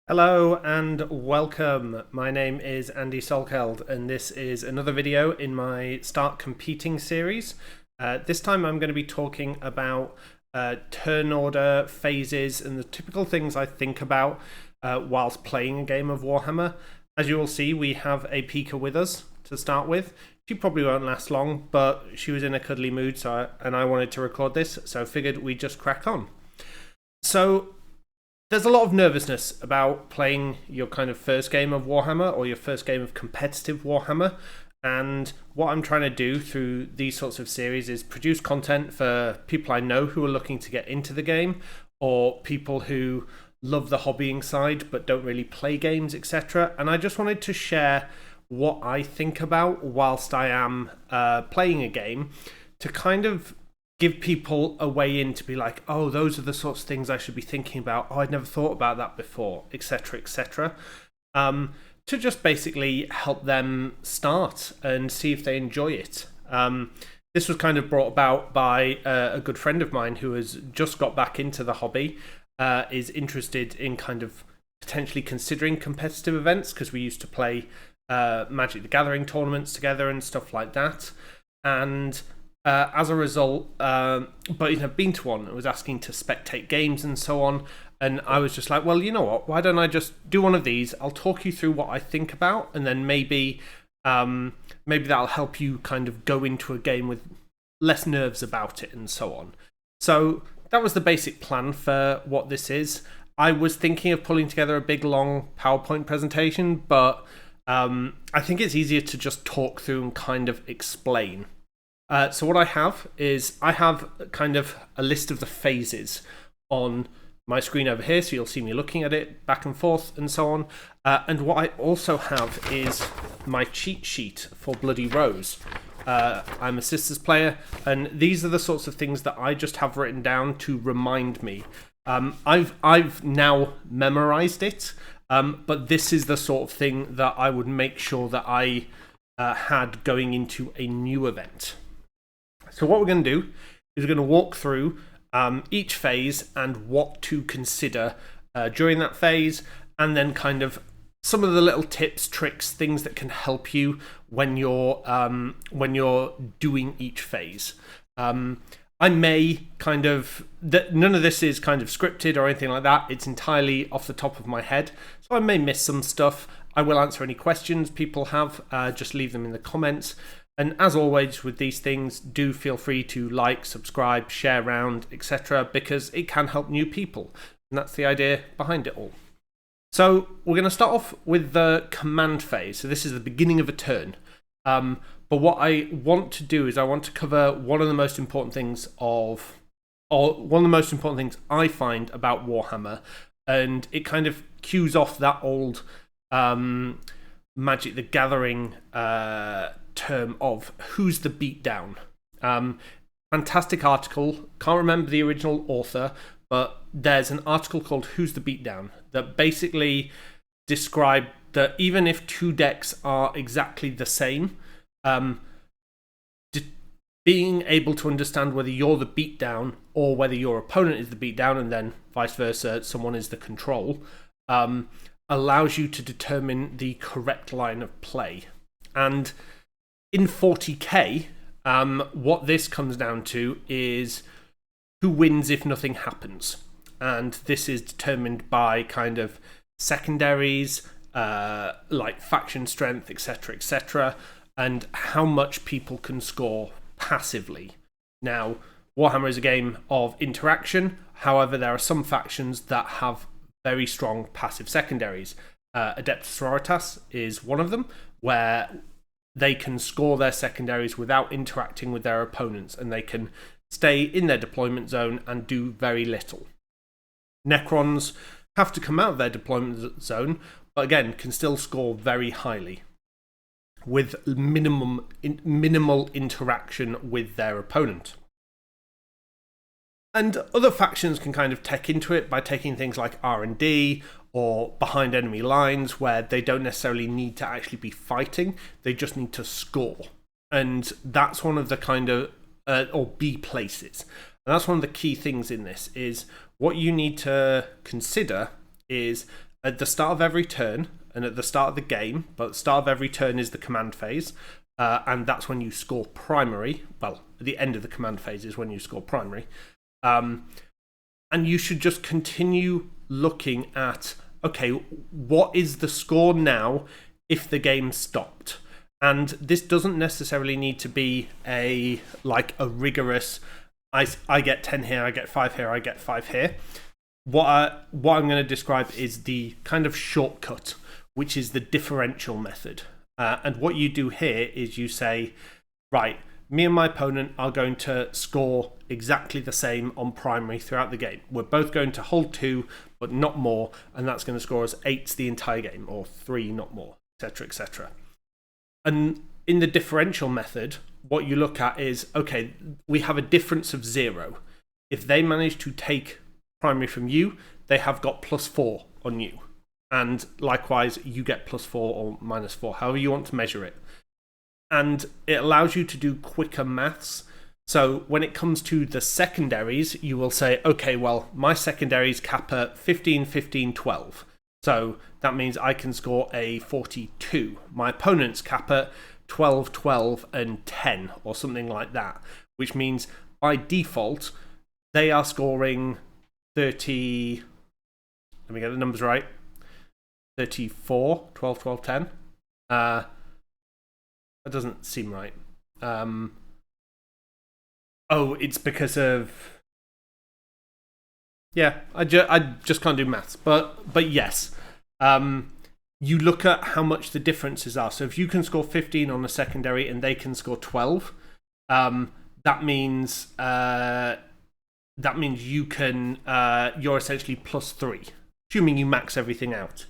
Hello and welcome. My name is Andy Salkeld, and this is another video in my Start Competing series. This time I'm going to be talking about turn order, phases, and the typical things I think about whilst playing a game of Warhammer. As you will see, we have a Pika with us to start with. She probably won't last long, but she was in a cuddly mood, and I wanted to record this, so I figured we'd just crack on. So there's a lot of nervousness about playing your kind of first game of Warhammer or your first game of competitive Warhammer. And what I'm trying to do through these sorts of series is produce content for people I know who are looking to get into the game, or people who love the hobbying side but don't really play games, etc. And I just wanted to share what I think about whilst I am playing a game, to kind of give people a way in to be like, oh, those are the sorts of things I should be thinking about. Oh, I'd never thought about that before, etc., etc. To just basically help them start and see if they enjoy it. This was kind of brought about by a good friend of mine who has just got back into the hobby, is interested in kind of potentially considering competitive events, because we used to play Magic the Gathering tournaments together and stuff like that. And as a result, but he's never been to one. I was asking to spectate games and so on, and I was just like, well, you know what? Why don't I just do one of these? I'll talk you through what I think about, and then maybe that'll help you kind of go into a game with less nerves about it and so on. So that was the basic plan for what this is. I was thinking of pulling together a big long PowerPoint presentation, but I think it's easier to just talk through and kind of explain. So what I have is kind of a list of the phases on my screen over here, so you'll see me looking at it back and forth and so on. And what I also have is my cheat sheet for Bloody Rose. I'm a Sisters player, and these are the sorts of things that I just have written down to remind me. I've now memorized it, but this is the sort of thing that I would make sure that I had going into a new event. So what we're going to do is we're going to walk through each phase and what to consider during that phase, and then kind of some of the little tips, tricks, things that can help you when you're doing each phase. I may kind of none of this is kind of scripted or anything like that. It's entirely off the top of my head, so I may miss some stuff. I will answer any questions people have. Just leave them in the comments. And as always with these things, do feel free to like, subscribe, share around, etc., because it can help new people. And that's the idea behind it all. So we're going to start off with the command phase. So this is the beginning of a turn. But what I want to do is I want to cover one of the most important things I find about Warhammer. And it kind of cues off that old Magic the Gathering term of who's the beatdown. Fantastic article. Can't remember the original author, but there's an article called Who's the Beatdown that basically described that even if two decks are exactly the same, being able to understand whether you're the beatdown or whether your opponent is the beatdown, and then vice versa, someone is the control, allows you to determine the correct line of play. And in 40k, what this comes down to is who wins if nothing happens. And this is determined by kind of secondaries, like faction strength, etc., etc., and how much people can score passively. Now, Warhammer is a game of interaction. However, there are some factions that have very strong passive secondaries. Adeptus Sororitas is one of them, where they can score their secondaries without interacting with their opponents, and they can stay in their deployment zone and do very little. Necrons have to come out of their deployment zone, but again, can still score very highly with minimal interaction with their opponent. And other factions can kind of tech into it by taking things like R&D or behind enemy lines, where they don't necessarily need to actually be fighting, they just need to score. And that's one of the kind of, or B places. And that's one of the key things in this, is what you need to consider is at the start of every turn and at the start of the game, but the start of every turn is the command phase, and that's when you score primary. Well, at the end of the command phase is when you score primary. And you should just continue looking at, okay, what is the score now if the game stopped? And this doesn't necessarily need to be a rigorous, I get 10 here, I get 5 here, I get 5 here. What I'm going to describe is the kind of shortcut, which is the differential method. And what you do here is you say, right, me and my opponent are going to score exactly the same on primary throughout the game. We're both going to hold 2, but not more, and that's going to score us 8s the entire game, or 3, not more, etc., etc. And in the differential method, what you look at is, okay, we have a difference of 0. If they manage to take primary from you, they have got +4 on you. And likewise, you get +4 or -4, however you want to measure it. And it allows you to do quicker maths. So when it comes to the secondaries, you will say, okay, well, my secondaries cap at 15, 15, 12. So that means I can score a 42. My opponent's cap at 12, 12, and 10, or something like that, which means by default, they are scoring 30. Let me get the numbers right. 34, 12, 12, 10. That doesn't seem right. Oh, it's because of... Yeah, I just can't do maths. But yes, you look at how much the differences are. So if you can score 15 on a secondary and they can score 12, that means you can you're essentially +3, assuming you max everything out.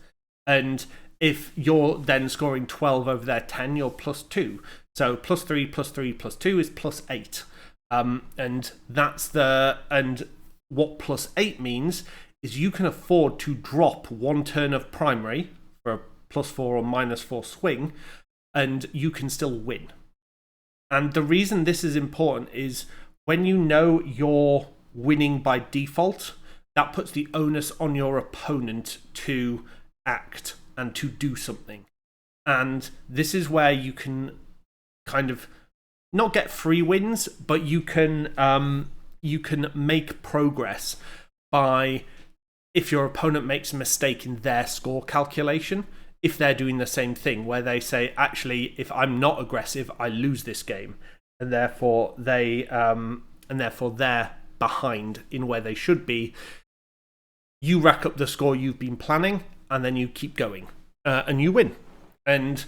And if you're then scoring 12 over their 10, you're +2. So +3, +3, +2 is +8. And that's and what +8 means is you can afford to drop 1 turn of primary for a +4 or -4 swing, and you can still win. And the reason this is important is when you know you're winning by default, that puts the onus on your opponent to act and to do something. And this is where you can kind of not get free wins, but you can make progress by, if your opponent makes a mistake in their score calculation, if they're doing the same thing where they say, actually, if I'm not aggressive, I lose this game, and therefore they're behind in where they should be. You rack up the score you've been planning, and then you keep going, and you win. And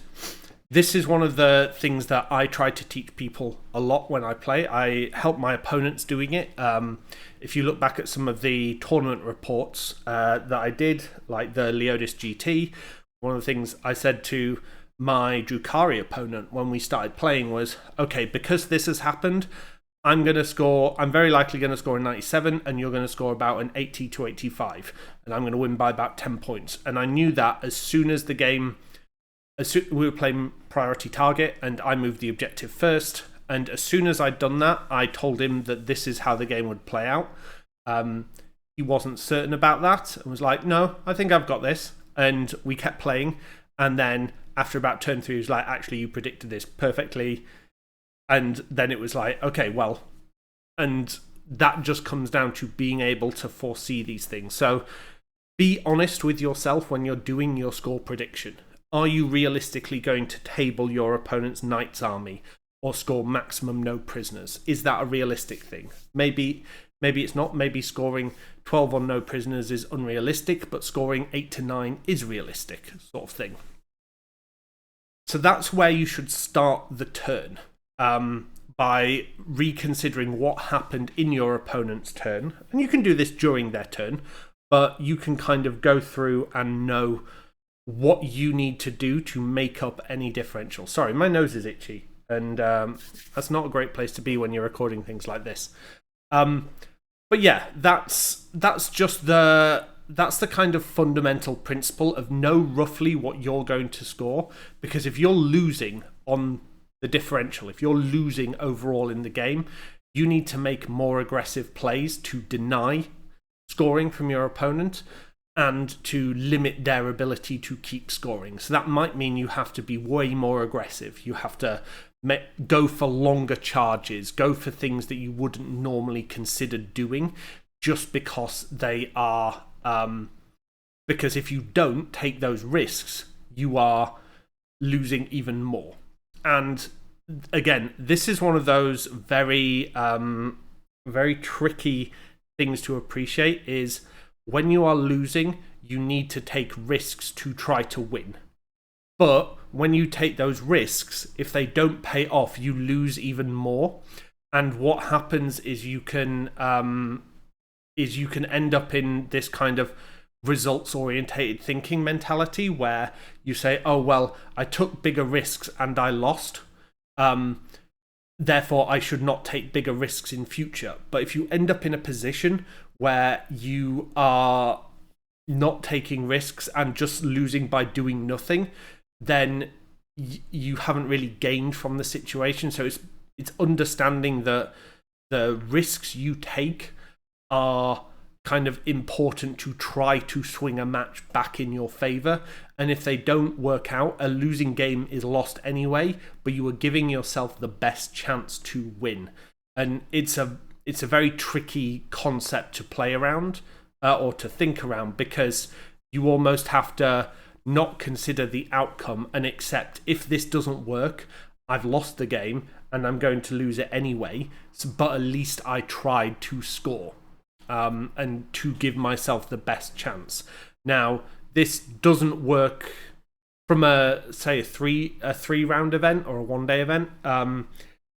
this is one of the things that I try to teach people a lot when I play. I help my opponents doing it. If you look back at some of the tournament reports that I did, like the Leodis GT, one of the things I said to my Drukhari opponent when we started playing was, okay, because this has happened, I'm very likely going to score a 97, and you're going to score about an 80 to 85, and I'm going to win by about 10 points. And I knew that as soon as the game, we were playing priority target, and I moved the objective first, and as soon as I'd done that, I told him that this is how the game would play out. He wasn't certain about that, and was like, no, I think I've got this. And we kept playing, and then after about turn 3, he was like, actually, you predicted this perfectly. And then it was like, okay, well, and that just comes down to being able to foresee these things. So be honest with yourself when you're doing your score prediction. Are you realistically going to table your opponent's knight's army or score maximum no prisoners? Is that a realistic thing? Maybe it's not. Maybe scoring 12 on no prisoners is unrealistic, but scoring 8 to 9 is realistic, sort of thing. So that's where you should start the turn. By reconsidering what happened in your opponent's turn. And you can do this during their turn, but you can kind of go through and know what you need to do to make up any differential. Sorry, my nose is itchy, and that's not a great place to be when you're recording things like this. But yeah, that's the kind of fundamental principle of know roughly what you're going to score, because if you're losing on the differential, if you're losing overall in the game, you need to make more aggressive plays to deny scoring from your opponent. and to limit their ability to keep scoring. So that might mean you have to be way more aggressive. You have to go for longer charges, go for things that you wouldn't normally consider doing, just because they are because if you don't take those risks, you are losing even more. And again, this is one of those very very tricky things to appreciate, is when you are losing, you need to take risks to try to win. But when you take those risks, if they don't pay off, you lose even more. And what happens is you can end up in this kind of results-orientated thinking mentality where you say, oh, well, I took bigger risks and I lost. Therefore, I should not take bigger risks in future. But if you end up in a position where you are not taking risks and just losing by doing nothing, then you haven't really gained from the situation. So it's understanding that the risks you take are kind of important to try to swing a match back in your favor. And if they don't work out, a losing game is lost anyway, but you are giving yourself the best chance to win. And it's a very tricky concept to play around or to think around, because you almost have to not consider the outcome and accept, if this doesn't work, I've lost the game and I'm going to lose it anyway, but at least I tried to score and to give myself the best chance. Now, this doesn't work from a three round event or a 1 day event.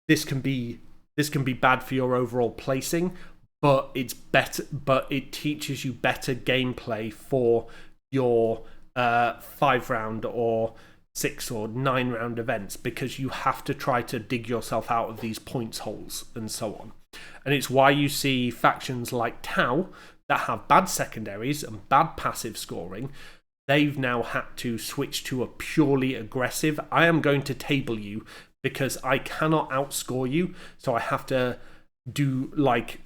This can be bad for your overall placing, but it's better. But it teaches you better gameplay for your 5 round or 6 or 9 round events, because you have to try to dig yourself out of these points holes and so on. And it's why you see factions like Tau that have bad secondaries and bad passive scoring. They've now had to switch to a purely aggressive, I am going to table you because I cannot outscore you, so I have to do, like,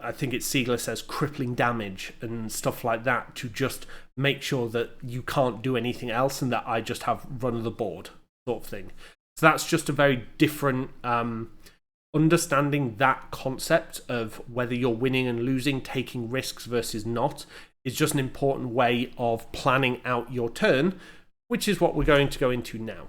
I think it's Siegler says, crippling damage and stuff like that, to just make sure that you can't do anything else and that I just have run of the board sort of thing. So that's just a very different understanding. That concept of whether you're winning and losing, taking risks versus not, is just an important way of planning out your turn, which is what we're going to go into now.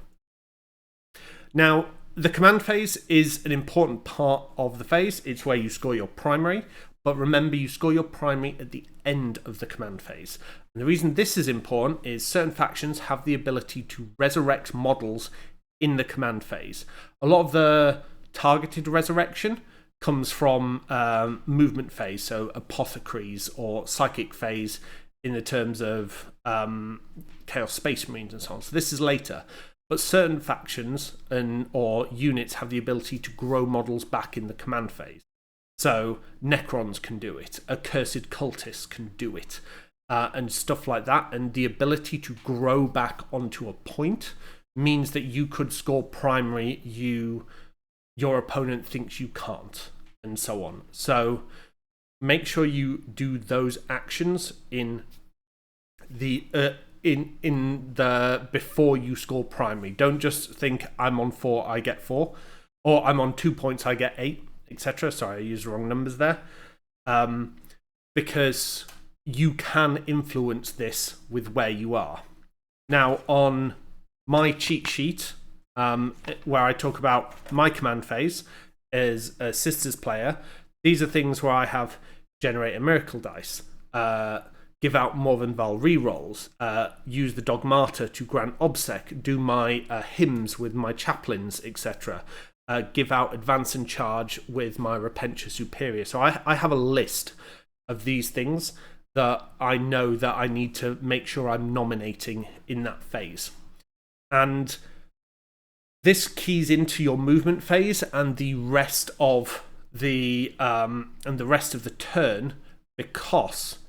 Now, the command phase is an important part of the phase. It's where you score your primary, but remember, you score your primary at the end of the command phase. And the reason this is important is certain factions have the ability to resurrect models in the command phase. A lot of the targeted resurrection comes from movement phase, so apothecaries or psychic phase in the terms of Chaos Space Marines and so on. So this is later. But certain factions or units have the ability to grow models back in the command phase. So Necrons can do it, Accursed Cultists can do it, and stuff like that. And the ability to grow back onto a point means that you could score primary your opponent thinks you can't, and so on. So make sure you do those actions in the before you score primary. Don't just think I'm on 4, I get 4, or I'm on 2 points, I get 8, etc. Sorry, I used the wrong numbers there. Because you can influence this with where you are. Now, on my cheat sheet, where I talk about my command phase as a Sisters player, these are things where I have generate a miracle dice, give out more than Val rerolls, use the Dogmata to grant obsec, do my hymns with my chaplains, etc., give out advance and charge with my Repentia Superior. So I have a list of these things that I know that I need to make sure I'm nominating in that phase. And this keys into your movement phase and the rest of the turn, because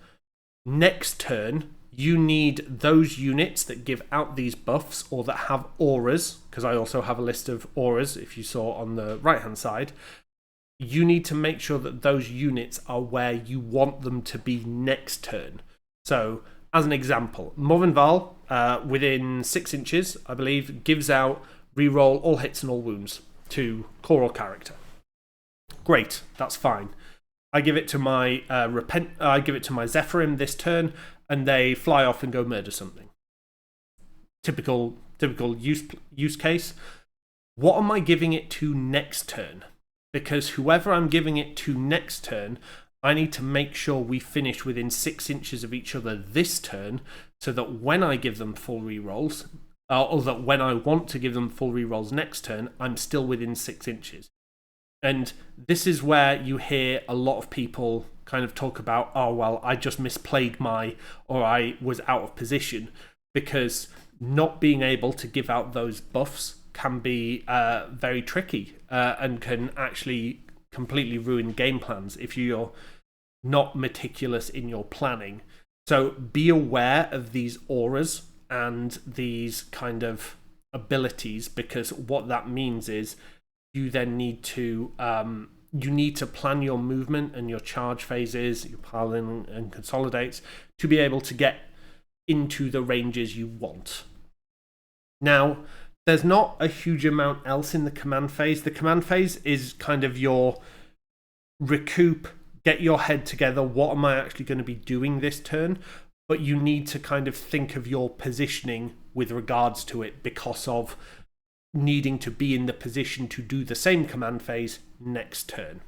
next turn you need those units that give out these buffs or that have auras, because I also have a list of auras if you saw on the right hand side. You need to make sure that those units are where you want them to be next turn. So as an example, Morvenval, within 6 inches, I believe, gives out reroll all hits and all wounds to core or character. Great, that's fine. I give it to my I give it to my Zephyrim this turn, and they fly off and go murder something. Typical use case. What am I giving it to next turn? Because whoever I'm giving it to next turn, I need to make sure we finish within 6 inches of each other this turn, so that when I give them full rerolls, or that when I want to give them full rerolls next turn, I'm still within 6 inches. And this is where you hear a lot of people kind of talk about, oh, well, I just misplayed or I was out of position, because not being able to give out those buffs can be very tricky and can actually completely ruin game plans if you're not meticulous in your planning. So be aware of these auras and these kind of abilities, because what that means is you then need to plan your movement and your charge phases, your pile in and consolidates, to be able to get into the ranges you want. Now, there's not a huge amount else in the command phase. The command phase is kind of your recoup, get your head together, what am I actually going to be doing this turn? But you need to kind of think of your positioning with regards to it, because of needing to be in the position to do the same command phase next turn.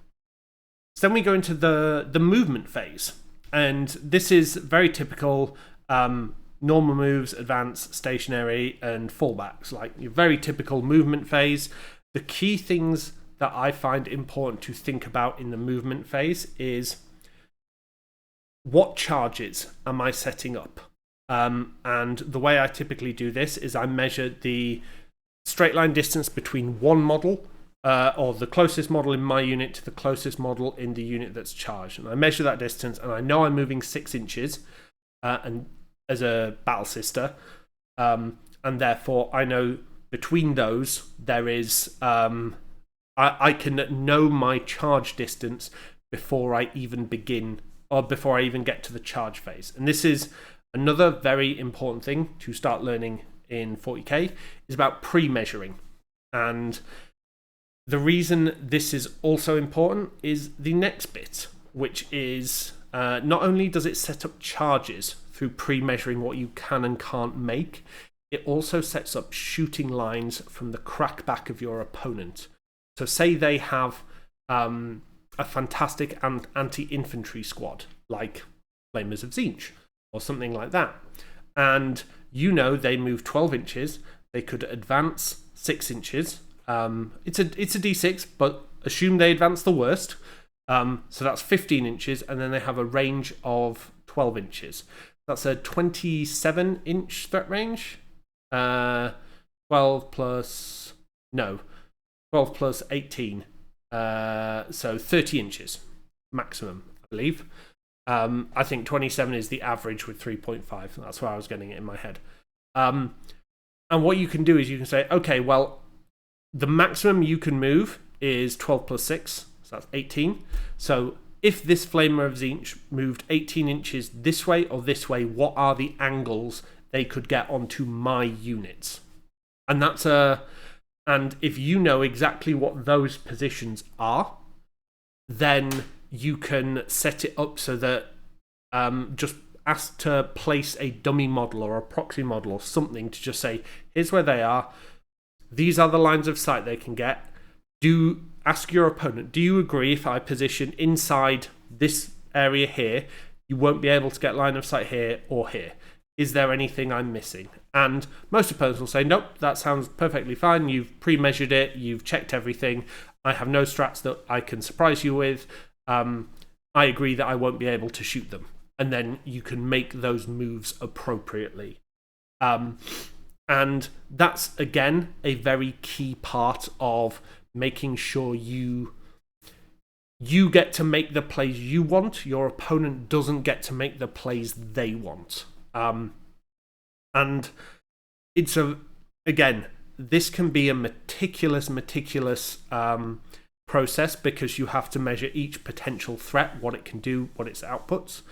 So then we go into the movement phase, and this is very typical normal moves, advance, stationary, and fallbacks, like your very typical movement phase. The key things that I find important to think about in the movement phase is, what charges am I setting up? And the way I typically do this is I measure the straight line distance between one model, or the closest model in my unit to the closest model in the unit that's charged. And I measure that distance, and I know I'm moving 6 inches and as a battle sister. And therefore, I know between those, there is... I can know my charge distance before I even begin, or before I even get to the charge phase. And this is another very important thing to start learning in 40k, is about pre-measuring. And the reason this is also important is the next bit, which is not only does it set up charges through pre-measuring what you can and can't make, it also sets up shooting lines from the crackback of your opponent. So say they have a fantastic anti-infantry squad, like Flamers of Tzeentch, or something like that. And you know they move 12 inches, they could advance 6 inches. It's a d6, but assume they advance the worst. So that's 15 inches, and then they have a range of 12 inches. That's a 27-inch threat range. 12 plus 18. So 30 inches maximum, I believe. I think 27 is the average with 3.5. That's where I was getting it in my head. And what you can do is you can say, okay, well, the maximum you can move is 12 plus 6, so that's 18. So if this Flamer of Tzeentch moved 18 inches this way or this way, what are the angles they could get onto my units? And and if you know exactly what those positions are, then you can set it up so that just ask to place a dummy model or a proxy model or something to just say, here's where they are. These are the lines of sight they can get. Ask your opponent, do you agree if I position inside this area here, you won't be able to get line of sight here or here? Is there anything I'm missing? And most opponents will say, nope, that sounds perfectly fine. You've pre-measured it. You've checked everything. I have no strats that I can surprise you with. I agree that I won't be able to shoot them. And then you can make those moves appropriately. And that's, again, a very key part of making sure you get to make the plays you want. Your opponent doesn't get to make the plays they want. And it's again, this can be a meticulous process, because you have to measure each potential threat, what it can do, what its outputs.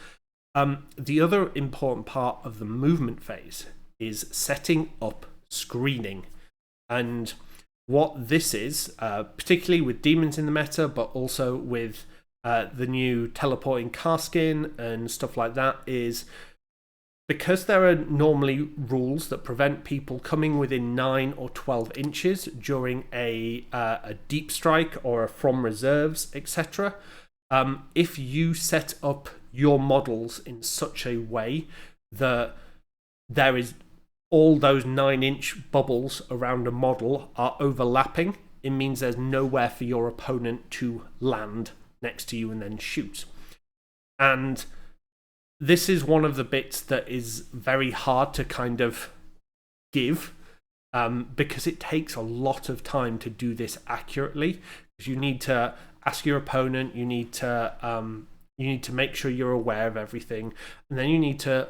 The other important part of the movement phase is setting up screening. And what this is, particularly with demons in the meta, but also with the new teleporting car skin and stuff like that, is because there are normally rules that prevent people coming within 9 or 12 inches during a deep strike or a from reserves, etc. If you set up your models in such a way that there is all those 9-inch bubbles around a model are overlapping, it means there's nowhere for your opponent to land next to you and then shoot. And this is one of the bits that is very hard to kind of give, because it takes a lot of time to do this accurately. Because you need to ask your opponent, you need to make sure you're aware of everything, and then you need to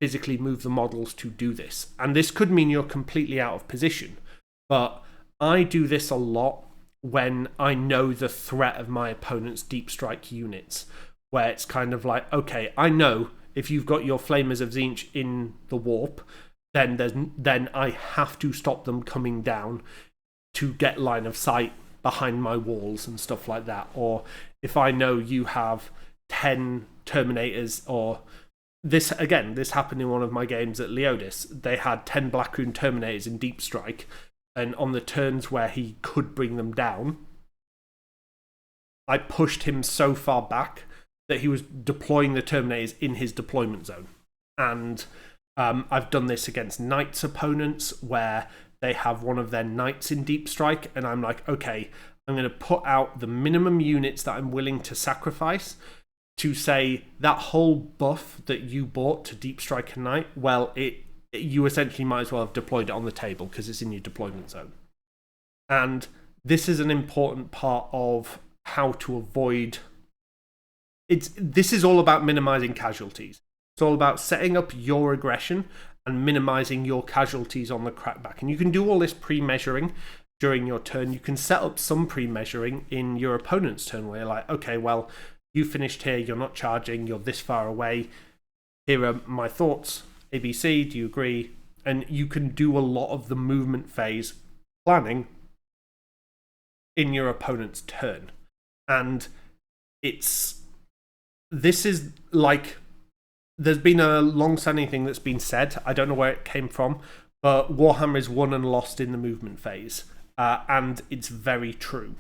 physically move the models to do this. And this could mean you're completely out of position, but I do this a lot when I know the threat of my opponent's deep strike units, where it's kind of like, okay, I know if you've got your Flamers of Tzeentch in the warp, then I have to stop them coming down to get line of sight behind my walls and stuff like that. Or if I know you have 10 Terminators, or this happened in one of my games at Leodis. They had 10 Black Rune Terminators in Deep Strike, and on the turns where he could bring them down, I pushed him so far back that he was deploying the Terminators in his deployment zone. And I've done this against Knights opponents where they have one of their Knights in Deep Strike, and I'm like, okay, I'm going to put out the minimum units that I'm willing to sacrifice to say that whole buff that you bought to Deep Strike a Knight, well, you essentially might as well have deployed it on the table because it's in your deployment zone. And this is an important part of how to avoid... This is all about minimizing casualties. It's all about setting up your aggression and minimizing your casualties on the crackback. And you can do all this pre-measuring during your turn. You can set up some pre-measuring in your opponent's turn where you're like, okay, well, you finished here, you're not charging, you're this far away. Here are my thoughts. ABC, do you agree? And you can do a lot of the movement phase planning in your opponent's turn. And this is like, there's been a long-standing thing that's been said. I don't know where it came from, but Warhammer is won and lost in the movement phase. And it's very true,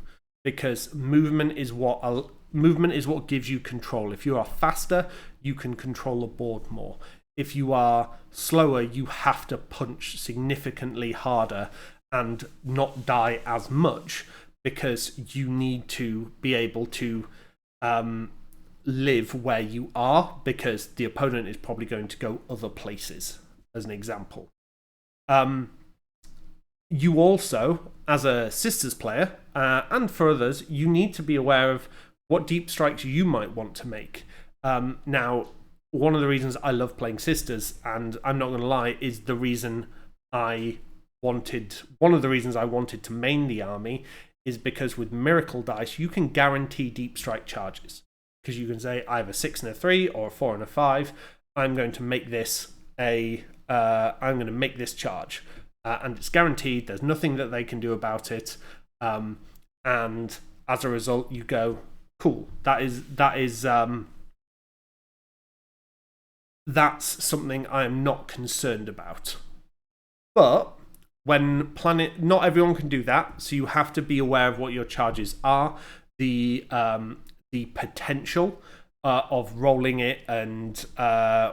because movement is what gives you control. If you are faster, you can control the board more. If you are slower, you have to punch significantly harder and not die as much, because you need to be able to live where you are, because the opponent is probably going to go other places, as an example. You also, as a Sisters player, and for others, you need to be aware of what deep strikes you might want to make. Now, one of the reasons I love playing Sisters, and I'm not going to lie, is one of the reasons I wanted to main the army is because with Miracle Dice, you can guarantee deep strike charges. Because you can say, I have a 6 and a 3, or a 4 and a 5. I'm going to make this charge. And it's guaranteed. There's nothing that they can do about it. And as a result, you go, cool. That's something I am not concerned about. But when not everyone can do that, so you have to be aware of what your charges are, the potential of rolling it, and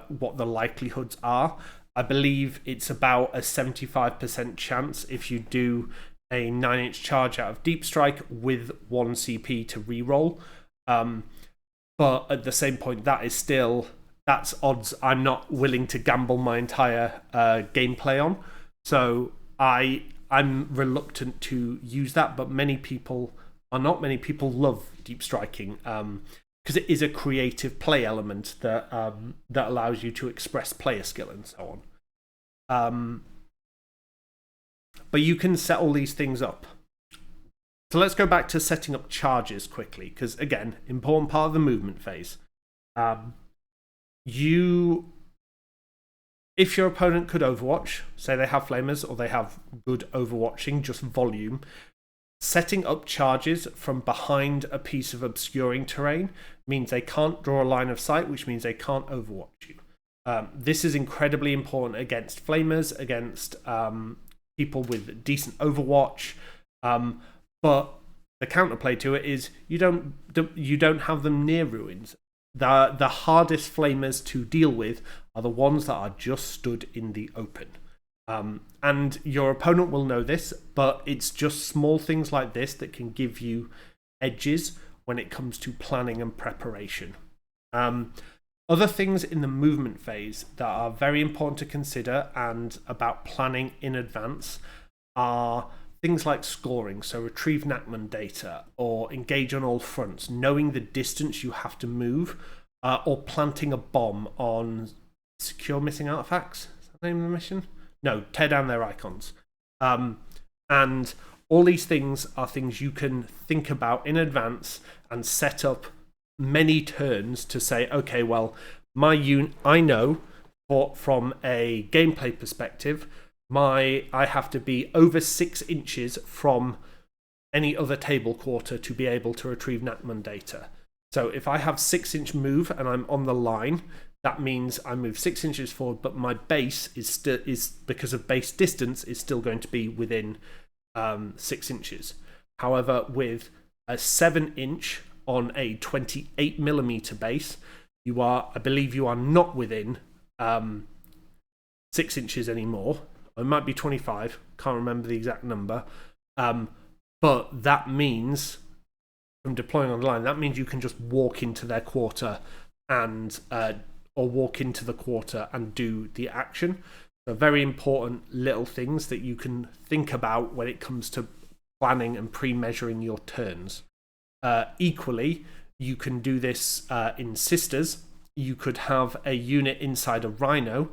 what the likelihoods are. I believe it's about a 75% chance if you do a 9-inch charge out of Deep Strike with 1 CP to reroll. But at the same point, that's odds I'm not willing to gamble my entire gameplay on. So I'm reluctant to use that, but many people are not. Many people love deep striking because it is a creative play element that allows you to express player skill and so on. But you can set all these things up. So let's go back to setting up charges quickly, because again, important part of the movement phase. if your opponent could Overwatch, say they have Flamers or they have good Overwatching, just volume, setting up charges from behind a piece of obscuring terrain means they can't draw a line of sight, which means they can't Overwatch you. This is incredibly important against Flamers, against people with decent Overwatch, but the counterplay to it is you don't have them near ruins. The hardest Flamers to deal with are the ones that are just stood in the open. And your opponent will know this, but it's just small things like this that can give you edges when it comes to planning and preparation. Other things in the movement phase that are very important to consider and about planning in advance are things like scoring, so retrieve Nachman data or engage on all fronts, knowing the distance you have to move, or planting a bomb on secure missing artifacts. Is that the name of the mission? No, tear down their icons. And all these things are things you can think about in advance and set up many turns to say, okay, well, I know from a gameplay perspective, I have to be over 6 inches from any other table quarter to be able to retrieve Nachman data. So if I have 6-inch move and I'm on the line, that means I move 6 inches forward, but my base is because of base distance is still going to be within 6 inches. However, with a 7-inch on a 28mm base, I believe you are not within 6 inches anymore. It might be 25, can't remember the exact number. But that means, from deploying on the line, that means you can just walk into their quarter and or walk into the quarter and do the action. So very important little things that you can think about when it comes to planning and pre-measuring your turns. Equally, you can do this in Sisters. You could have a unit inside a Rhino,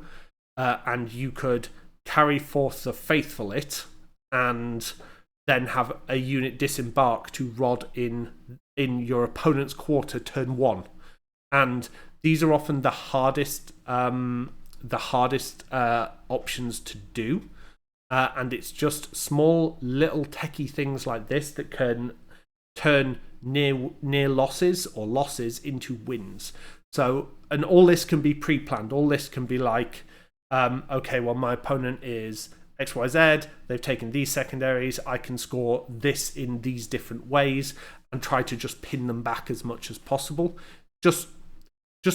and you could carry forth the Faithful It, and then have a unit disembark to rod in your opponent's quarter turn 1. And these are often the hardest options to do, and it's just small little techie things like this that can turn near losses or losses into wins. So, and all this can be pre-planned. All this can be like, okay, well, my opponent is XYZ, they've taken these secondaries, I can score this in these different ways and try to just pin them back as much as possible. Just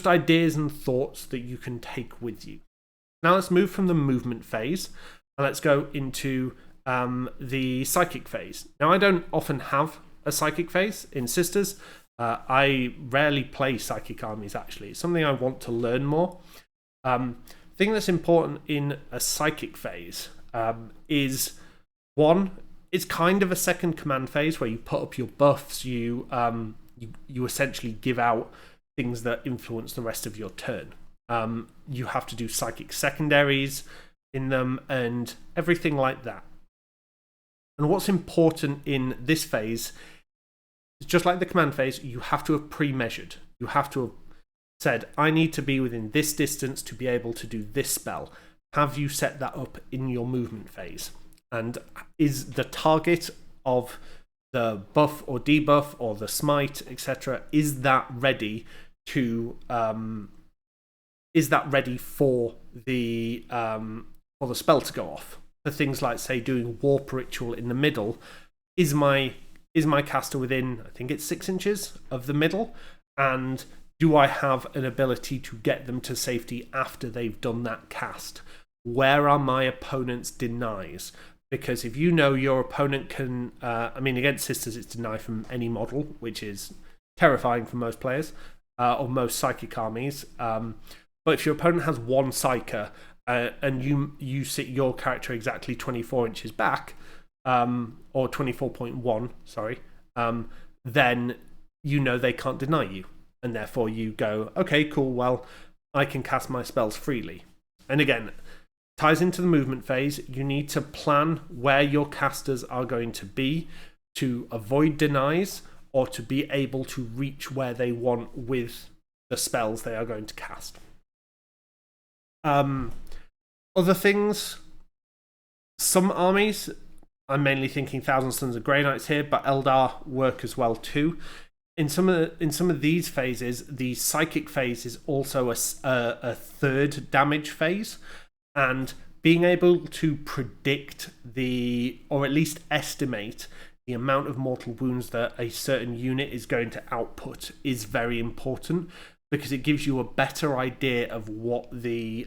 ideas and thoughts that you can take with you. Now let's move from the movement phase and let's go into the psychic phase. Now, I don't often have a psychic phase in Sisters. I rarely play psychic armies, actually. It's something I want to learn more. Thing that's important in a psychic phase is, one, it's kind of a second command phase where you put up your buffs, you essentially give out things that influence the rest of your turn. You have to do psychic secondaries in them and everything like that. And what's important in this phase is, just like the command phase, you have to have pre-measured. You have to have said, I need to be within this distance to be able to do this spell. Have you set that up in your movement phase? And is the target of the buff or debuff or the smite, etc., is that ready to is that ready for the spell to go off? For things like, say, doing warp ritual in the middle, is my caster within, I think it's 6 inches of the middle, and do I have an ability to get them to safety after they've done that cast? Where are my opponent's denies? Because if you know your opponent can, against Sisters it's deny from any model, which is terrifying for most players, or most psychic armies. But if your opponent has one psyker, and you sit your character exactly 24 inches back, or 24.1, sorry, then you know they can't deny you. And therefore you go, okay, cool, well, I can cast my spells freely. And again, ties into the movement phase. You need to plan where your casters are going to be to avoid denies or to be able to reach where they want with the spells they are going to cast. Other things, some armies, I'm mainly thinking Thousand Sons of Grey Knights here, but Eldar work as well too. In some of these phases, the psychic phase is also a third damage phase, and being able to predict or at least estimate the amount of mortal wounds that a certain unit is going to output is very important, because it gives you a better idea of what the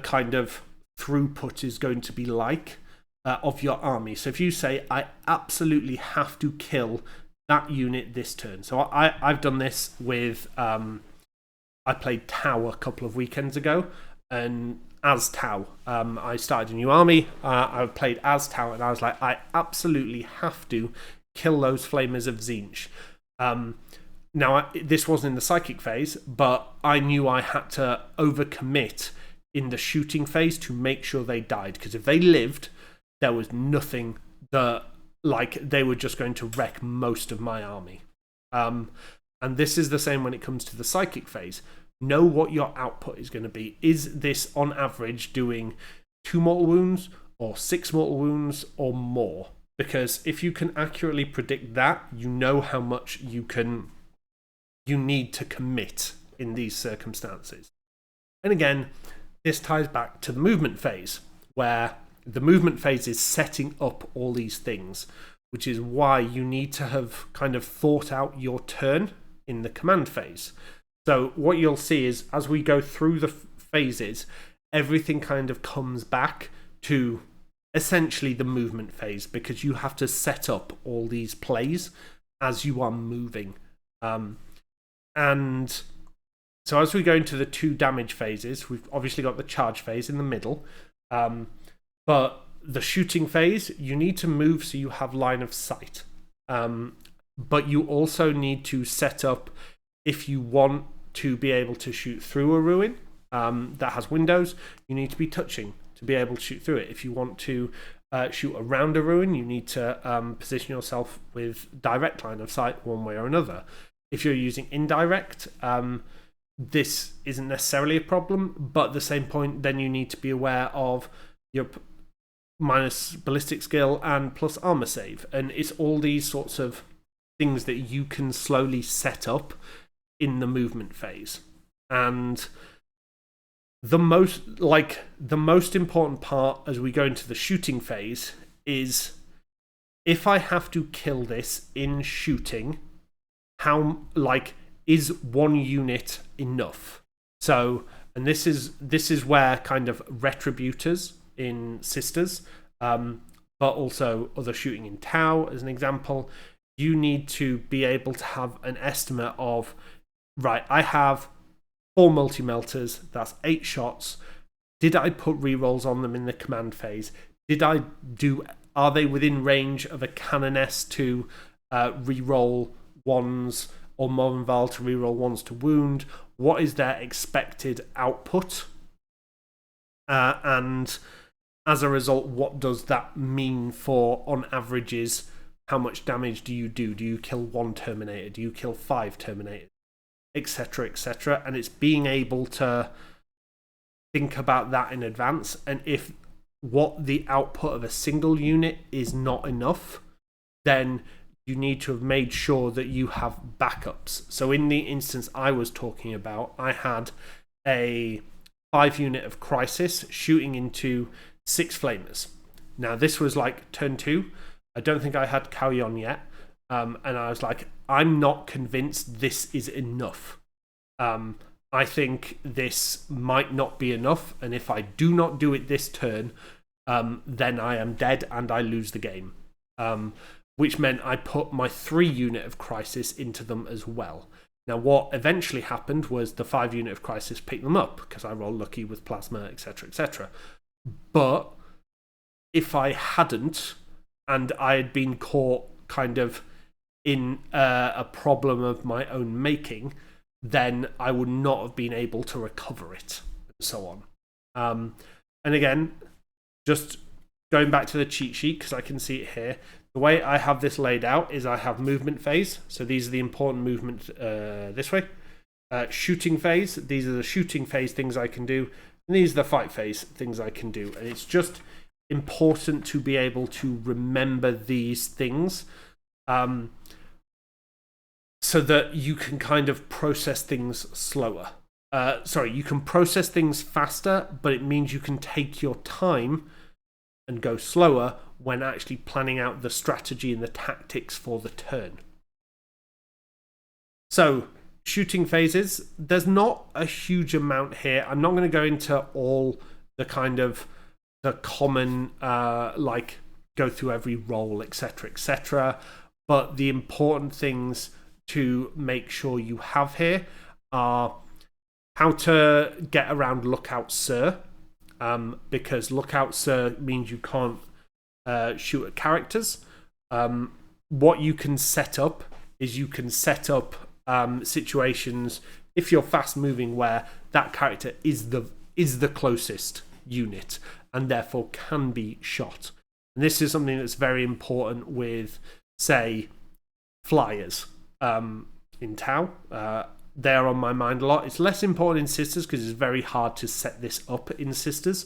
kind of throughput is going to be like of your army. So if you say, I absolutely have to kill that unit this turn. So I've done this with, I played Tau a couple of weekends ago, and as Tau, I started a new army, I played as Tau, and I was like, I absolutely have to kill those Flamers of Tzeentch. Now, this wasn't in the psychic phase, but I knew I had to overcommit in the shooting phase to make sure they died, because if they lived, there was nothing that, they were just going to wreck most of my army. And this is the same when it comes to the psychic phase. Know what your output is going to be. Is this on average doing 2 mortal wounds or 6 mortal wounds or more? Because if you can accurately predict that, you know how much you need to commit in these circumstances. And again, this ties back to the movement phase, where the movement phase is setting up all these things, which is why you need to have kind of thought out your turn in the command phase. So what you'll see is, as we go through the phases, everything kind of comes back to essentially the movement phase, because you have to set up all these plays as you are moving. And so as we go into the 2 damage phases, we've obviously got the charge phase in the middle. But the shooting phase, you need to move so you have line of sight. But you also need to set up, if you want to be able to shoot through a ruin that has windows, you need to be touching to be able to shoot through it. If you want to shoot around a ruin, you need to position yourself with direct line of sight one way or another. If you're using indirect, this isn't necessarily a problem, but at the same point, then you need to be aware of your minus ballistic skill and plus armor save. And it's all these sorts of things that you can slowly set up in the movement phase. And the most important part as we go into the shooting phase is, if I have to kill this in shooting, how is 1 unit enough? So, and this is where kind of retributors in Sisters, but also other shooting in Tau as an example, you need to be able to have an estimate of, right, I have 4 multi-melters, that's 8 shots. Did I put rerolls on them in the command phase? Are they within range of a Canoness to reroll 1s, or Movenval to reroll 1s to wound? What is their expected output? And as a result, what does that mean for, on averages, how much damage do you do? Do you kill 1 Terminator? Do you kill 5 Terminators? Etc, etc. And it's being able to think about that in advance, and if what the output of a single unit is not enough, then you need to have made sure that you have backups. So in the instance I was talking about, I had a 5 unit of Crisis shooting into 6 Flamers. Now this was like turn 2. I don't think I had Kauyon yet. And I was like, I'm not convinced this is enough. I think this might not be enough, and if I do not do it this turn, then I am dead and I lose the game. Which meant I put my 3 unit of Crisis into them as well. Now what eventually happened was the 5 unit of Crisis picked them up, because I rolled lucky with Plasma, etc, etc. But if I hadn't, and I had been caught kind of in a problem of my own making, then I would not have been able to recover it, and so on. And again, just going back to the cheat sheet, because I can see it here, the way I have this laid out is I have movement phase. So these are the important movements this way. shooting phase. These are the shooting phase things I can do, and these are the fight phase things I can do. And it's just important to be able to remember these things, so that you can kind of process things slower. You can process things faster, but it means you can take your time and go slower when actually planning out the strategy and the tactics for the turn. So, shooting phases, there's not a huge amount here. I'm not going to go into all the kind of the common, like go through every role, etc., etc. But the important things to make sure you have here are how to get around Lookout Sir, because Lookout Sir means you can't shoot at characters. What you can set up is you can set up situations, if you're fast moving, where that character is the closest unit and therefore can be shot. And this is something that's very important with, say, flyers in Tau. They're on my mind a lot. It's less important in Sisters because it's very hard to set this up in Sisters.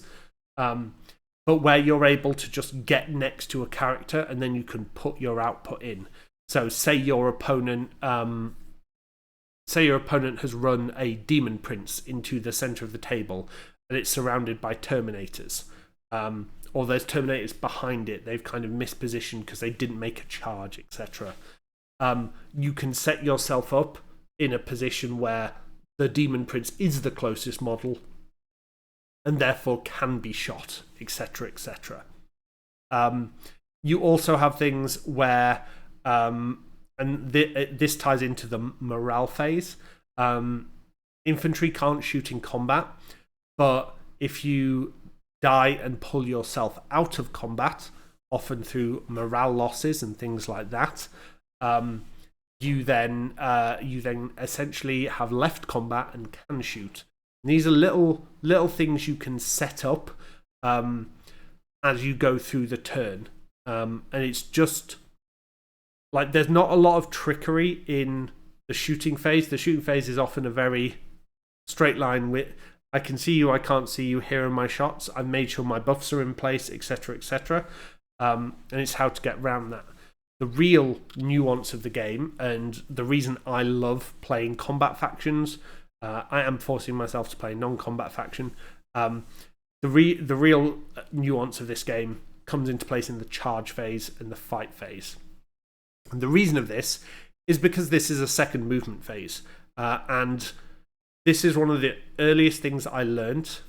But where you're able to just get next to a character and then you can put your output in. So say your opponent has run a Demon Prince into the center of the table and it's surrounded by Terminators. Or there's Terminators behind it. They've kind of mispositioned because they didn't make a charge, etc. You can set yourself up in a position where the Demon Prince is the closest model and therefore can be shot, etc., etc. You also have things where, and this ties into the morale phase. Infantry can't shoot in combat, but if you die and pull yourself out of combat, often through morale losses and things like that, you then essentially have left combat and can shoot. And these are little things you can set up as you go through the turn, and it's just like there's not a lot of trickery in the shooting phase. The shooting phase is often a very straight line with I can see you, I can't see you, here are my shots, I've made sure my buffs are in place, etc., etc. And it's how to get around that. The real nuance of the game, and the reason I love playing combat factions, I am forcing myself to play non-combat faction. The real nuance of this game comes into place in the charge phase and the fight phase. And the reason of this is because this is a second movement phase. And this is one of the earliest things I learned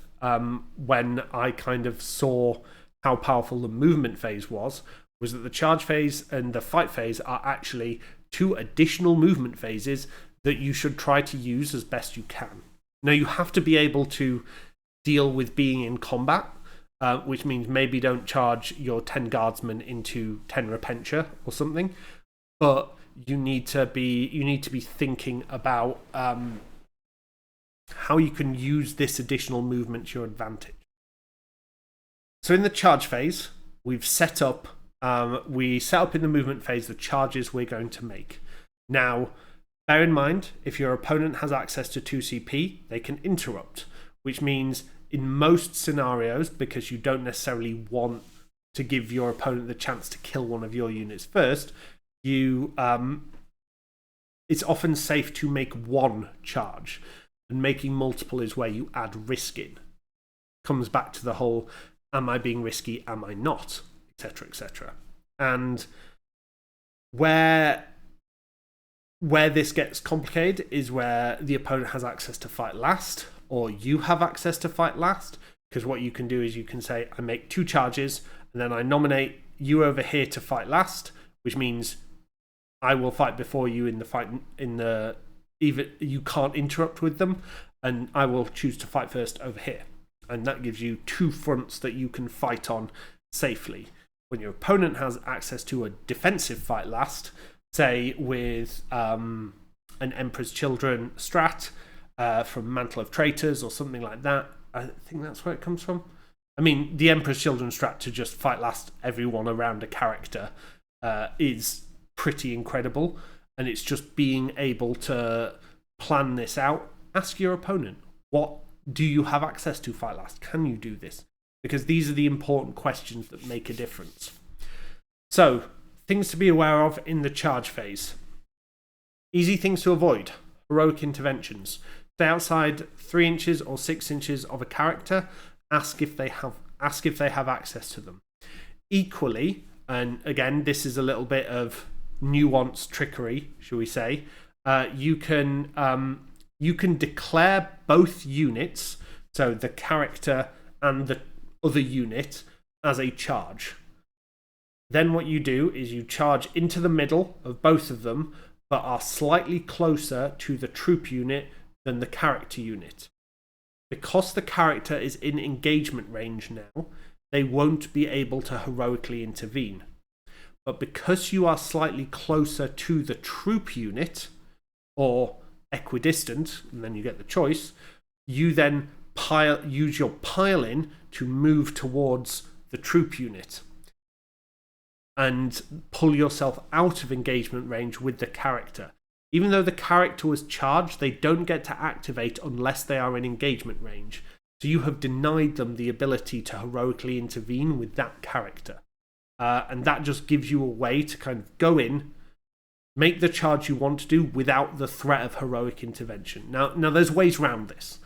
when I kind of saw how powerful the movement phase was that the charge phase and the fight phase are actually two additional movement phases that you should try to use as best you can. Now, you have to be able to deal with being in combat, which means maybe don't charge your 10 guardsmen into 10 repentia or something, but you need to be thinking about how you can use this additional movement to your advantage. So in the charge phase, we've set up in the movement phase the charges we're going to make. Now, bear in mind, if your opponent has access to 2CP, they can interrupt, which means in most scenarios, because you don't necessarily want to give your opponent the chance to kill one of your units first, it's often safe to make one charge, and making multiple is where you add risk in. Comes back to the whole, am I being risky, am I not, etc., etc. And where this gets complicated is where the opponent has access to fight last, or you have access to fight last, because what you can do is you can say, I make 2 charges, and then I nominate you over here to fight last, which means I will fight before you in the fight, even you can't interrupt with them, and I will choose to fight first over here. And that gives you 2 fronts that you can fight on safely. When your opponent has access to a defensive fight last, say with an Emperor's Children strat from Mantle of Traitors or something like that, I think that's where it comes from. I mean, the Emperor's Children strat to just fight last everyone around a character is pretty incredible, and it's just being able to plan this out, ask your opponent, what do you have access to fight last? Can you do this? Because these are the important questions that make a difference. So, things to be aware of in the charge phase. Easy things to avoid. Heroic interventions. Stay outside 3 inches or 6 inches of a character. Ask if they have access to them. Equally, and again, this is a little bit of nuance trickery, shall we say, you can declare both units, so the character and the other unit, as a charge. Then what you do is you charge into the middle of both of them, but are slightly closer to the troop unit than the character unit. Because the character is in engagement range now, they won't be able to heroically intervene. But because you are slightly closer to the troop unit, or equidistant, and then you get the choice, you then use your pile-in to move towards the troop unit and pull yourself out of engagement range with the character. Even though the character was charged, they don't get to activate unless they are in engagement range. So you have denied them the ability to heroically intervene with that character. And that just gives you a way to kind of go in, make the charge you want to do without the threat of heroic intervention. Now there's ways around this,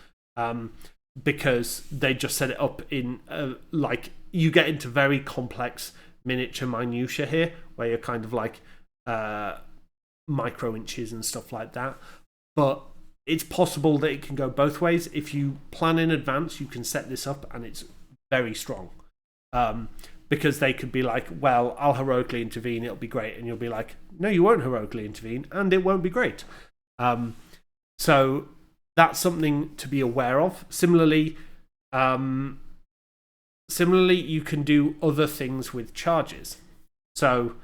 because they just set it up in, like, you get into very complex miniature minutiae here, where you're kind of like micro inches and stuff like that. But it's possible that it can go both ways. If you plan in advance, you can set this up and it's very strong. Because they could be like, well, I'll heroically intervene, it'll be great. And you'll be like, no, you won't heroically intervene, and it won't be great. So that's something to be aware of. Similarly, you can do other things with charges. So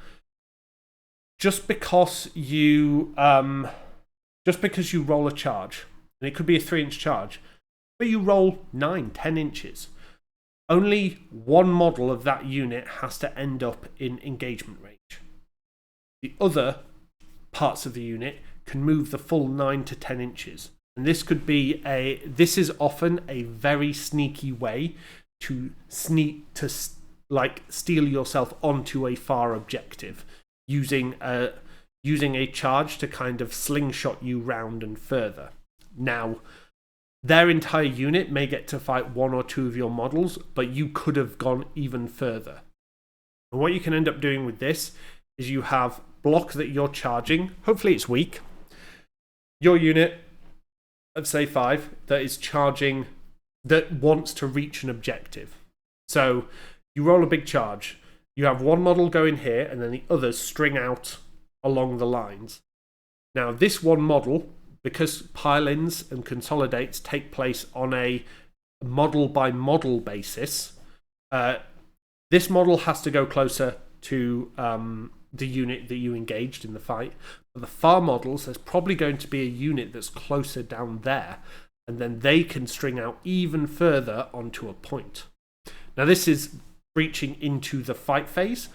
just because you roll a charge, and it could be a 3-inch charge, but you roll 9, 10 inches, only one model of that unit has to end up in engagement range. The other parts of the unit can move the full 9 to 10 inches. And this is often a very sneaky way to steal yourself onto a far objective, using a charge to kind of slingshot you round and further. Now, their entire unit may get to fight 1 or 2 of your models, but you could have gone even further. And what you can end up doing with this is you have block that you're charging, hopefully it's weak, your unit of say 5 that is charging, that wants to reach an objective. So you roll a big charge, you have one model going here, and then the others string out along the lines. Now this one model, because pile-ins and consolidates take place on a model-by-model basis, this model has to go closer to the unit that you engaged in the fight. But the far models, there's probably going to be a unit that's closer down there, and then they can string out even further onto a point. Now this is breaching into the fight phase,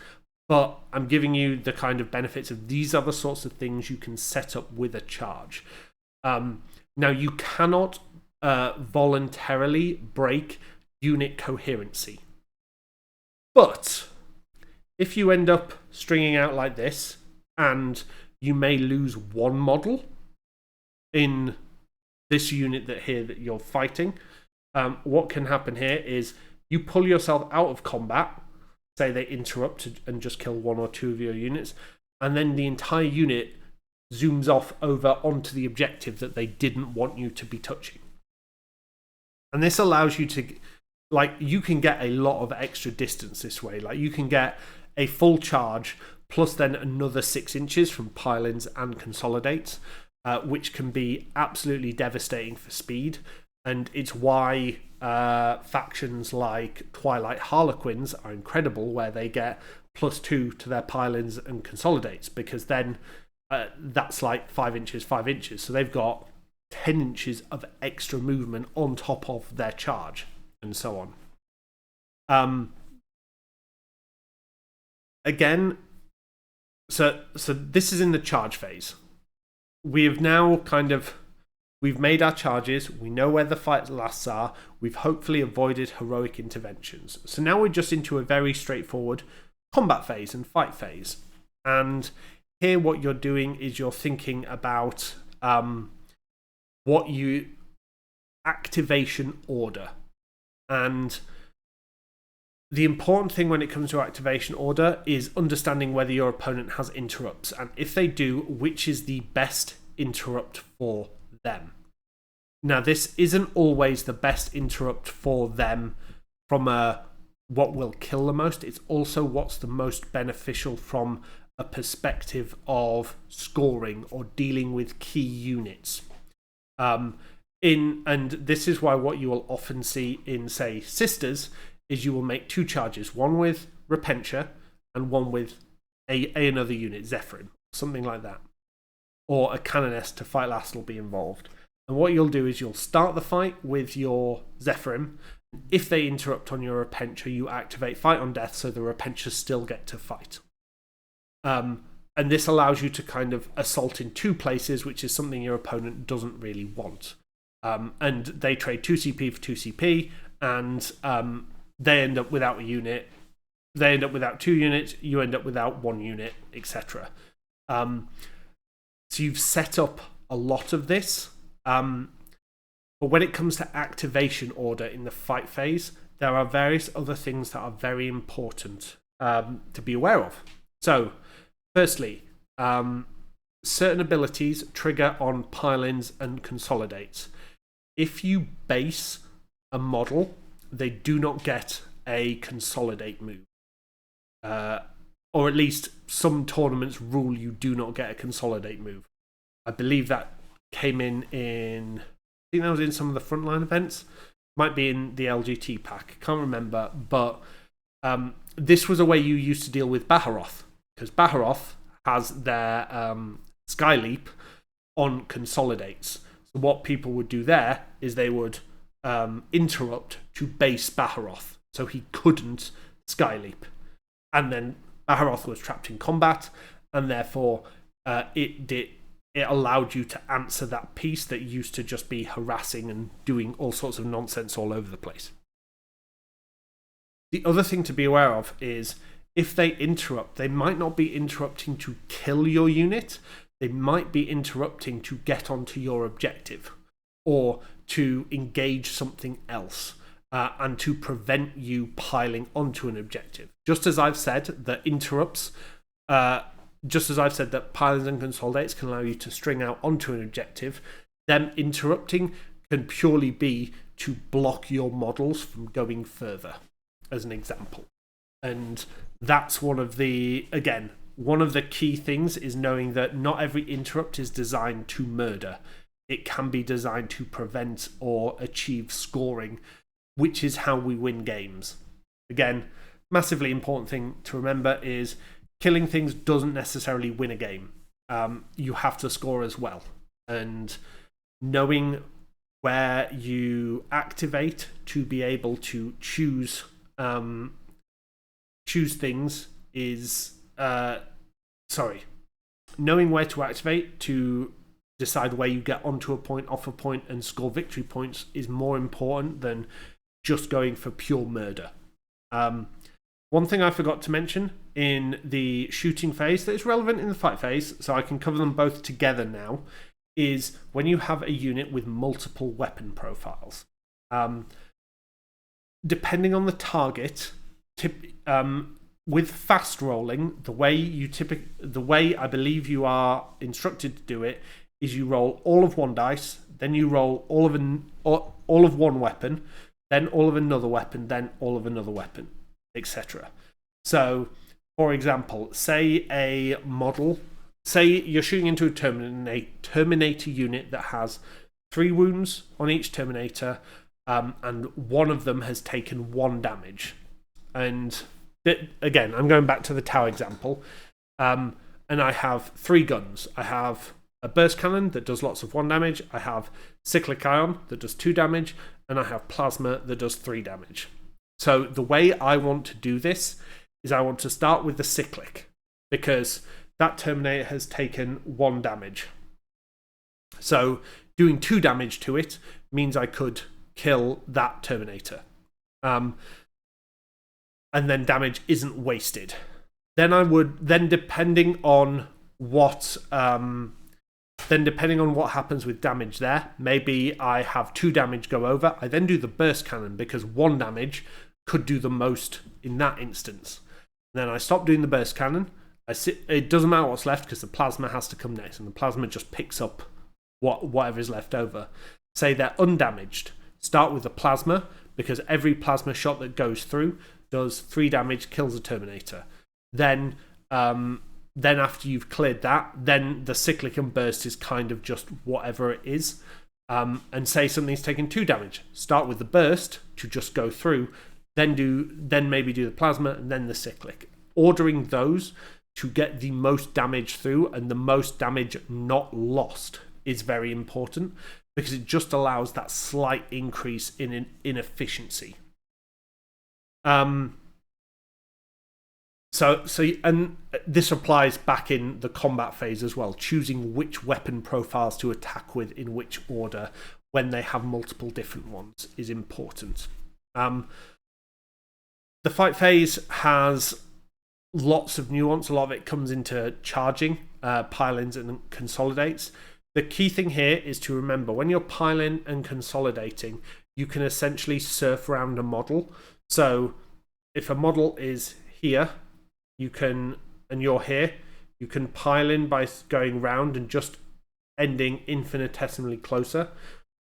but I'm giving you the kind of benefits of these other sorts of things you can set up with a charge. Now you cannot voluntarily break unit coherency, but if you end up stringing out like this, and you may lose one model in this unit that you're fighting, what can happen here is you pull yourself out of combat, say they interrupt and just kill 1 or 2 of your units, and then the entire unit zooms off over onto the objective that they didn't want you to be touching. And this allows you to, you can get a lot of extra distance this way. You can get a full charge plus then another 6 inches from pile-ins and consolidates, which can be absolutely devastating for speed. And it's why factions like Twilight Harlequins are incredible, where they get +2 to their pile-ins and consolidates, because then that's like 5 inches, 5 inches. So they've got 10 inches of extra movement on top of their charge, and so on. Again, so this is in the charge phase. We have now kind of We've made our charges, we know where the fight lasts are, we've hopefully avoided heroic interventions. So now we're just into a very straightforward combat phase and fight phase. And here what you're doing is you're thinking about activation order. And the important thing when it comes to activation order is understanding whether your opponent has interrupts, and if they do, which is the best interrupt for them. Now, this isn't always the best interrupt for them from what will kill the most. It's also what's the most beneficial from a perspective of scoring or dealing with key units. And this is why what you will often see in, say, Sisters is you will make two charges, one with Repentia and one with another unit, Zephyrin, something like that. Or a Canoness to fight last will be involved. And what you'll do is you'll start the fight with your Zephyrin. If they interrupt on your Repentia, you activate Fight on Death so the Repentias still get to fight. And this allows you to kind of assault in two places, which is something your opponent doesn't really want. And they trade 2 CP for 2 CP, and they end up without a unit. They end up without 2 units, you end up without 1 unit, etc. So you've set up a lot of this. But when it comes to activation order in the fight phase, there are various other things that are very important to be aware of. So, firstly, certain abilities trigger on pile-ins and consolidates. If you base a model, they do not get a consolidate move. Or at least some tournaments rule you do not get a consolidate move. I believe that came in I think that was in some of the frontline events. Might be in the LGT pack. Can't remember. But this was a way you used to deal with Baharoth. Because Baharoth has their Sky Leap on consolidates. So what people would do there is they would interrupt to base Baharoth. So he couldn't Sky Leap. And then Baharoth was trapped in combat. And therefore it allowed you to answer that piece that used to just be harassing and doing all sorts of nonsense all over the place. The other thing to be aware of is if they interrupt, they might not be interrupting to kill your unit. They might be interrupting to get onto your objective or to engage something else and to prevent you piling onto an objective. Just as I've said that interrupts... Just as I've said that pile-ins and consolidates can allow you to string out onto an objective, them interrupting can purely be to block your models from going further, as an example. And that's one of the key things is knowing that not every interrupt is designed to murder. It can be designed to prevent or achieve scoring, which is how we win games. Again, massively important thing to remember is killing things doesn't necessarily win a game. You have to score as well. And knowing where you activate to be able to choose things is... knowing where to activate to decide where you get onto a point, off a point, and score victory points is more important than just going for pure murder. One thing I forgot to mention in the shooting phase that is relevant in the fight phase, so I can cover them both together now, is when you have a unit with multiple weapon profiles. Depending on the target, with fast rolling, the way I believe you are instructed to do it is you roll all of one dice, then you roll all of one weapon, then all of another weapon, then all of another weapon, etc. So, for example, say you're shooting into a Terminator unit that has 3 wounds on each Terminator, and one of them has taken 1 damage. And again, I'm going back to the Tau example, and I have 3 guns. I have a burst cannon that does lots of 1 damage, I have cyclic ion that does 2 damage, and I have plasma that does 3 damage. So the way I want to do this is I want to start with the cyclic, because that Terminator has taken 1 damage. So doing 2 damage to it means I could kill that Terminator. And then damage isn't wasted. Then depending on what happens with damage there, maybe I have 2 damage go over. I then do the burst cannon because 1 damage could do the most in that instance. And then I stop doing the burst cannon. It doesn't matter what's left because the plasma has to come next, and the plasma just picks up whatever is left over. Say they're undamaged. Start with the plasma because every plasma shot that goes through does 3 damage, kills a Terminator. Then after you've cleared that, then the cyclic and burst is kind of just whatever it is. And say something's taken 2 damage. Start with the burst to just go through, then maybe do the plasma and then the cyclic. Ordering those to get the most damage through and the most damage not lost is very important because it just allows that slight increase in efficiency. So and this applies back in the combat phase as well, choosing which weapon profiles to attack with in which order when they have multiple different ones is important. The fight phase has lots of nuance. A lot of it comes into charging, pile-ins and consolidates. The key thing here is to remember when you're piling and consolidating, you can essentially surf around a model. So if a model is here, and you're here, you can pile in by going round and just ending infinitesimally closer,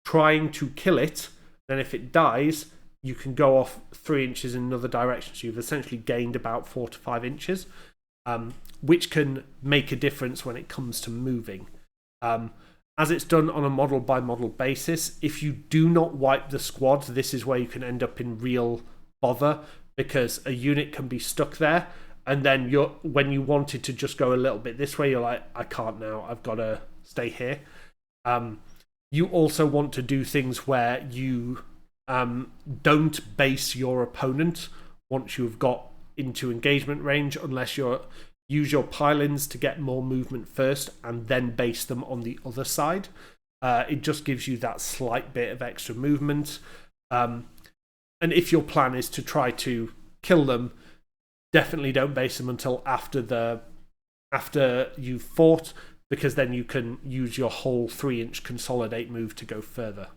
trying to kill it. Then if it dies, you can go off 3 inches in another direction. So you've essentially gained about 4 to 5 inches, which can make a difference when it comes to moving. As it's done on a model by model basis, if you do not wipe the squad, this is where you can end up in real bother because a unit can be stuck there. And then when you wanted to just go a little bit this way, you're like, I can't now, I've got to stay here. You also want to do things where you don't base your opponent once you've got into engagement range, unless you use your pile-ins to get more movement first and then base them on the other side. It just gives you that slight bit of extra movement. And if your plan is to try to kill them, definitely don't base them until after you've fought, because then you can use your whole 3-inch consolidate move to go further.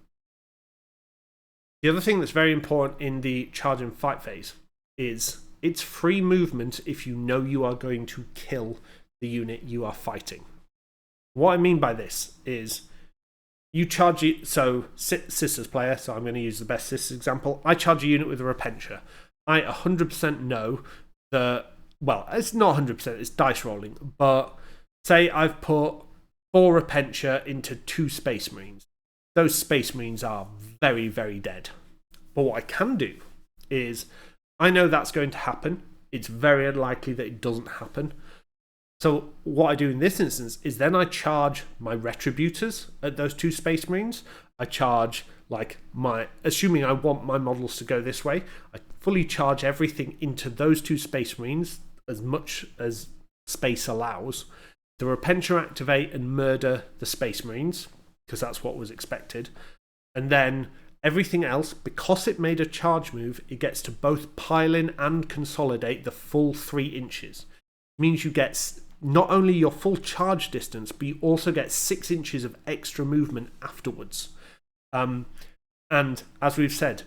The other thing that's very important in the charge and fight phase is it's free movement if you know you are going to kill the unit you are fighting. What I mean by this is you charge it. So Sisters player, so I'm going to use the best Sisters example. I charge a unit with a Repentia. I 100% know that, well, it's not 100%, it's dice rolling, but say I've put 4 Repentia into 2 Space Marines. Those Space Marines are very, very dead. But what I can do is I know that's going to happen. It's very unlikely that it doesn't happen. So what I do in this instance is then I charge my Retributors at those 2 Space Marines. I charge assuming I want my models to go this way, I fully charge everything into those 2 Space Marines as much as space allows. The Repentia activate and murder the Space Marines, because that's what was expected. And then everything else, because it made a charge move, it gets to both pile in and consolidate the full 3 inches. It means you get not only your full charge distance, but you also get 6 inches of extra movement afterwards. And as we've said,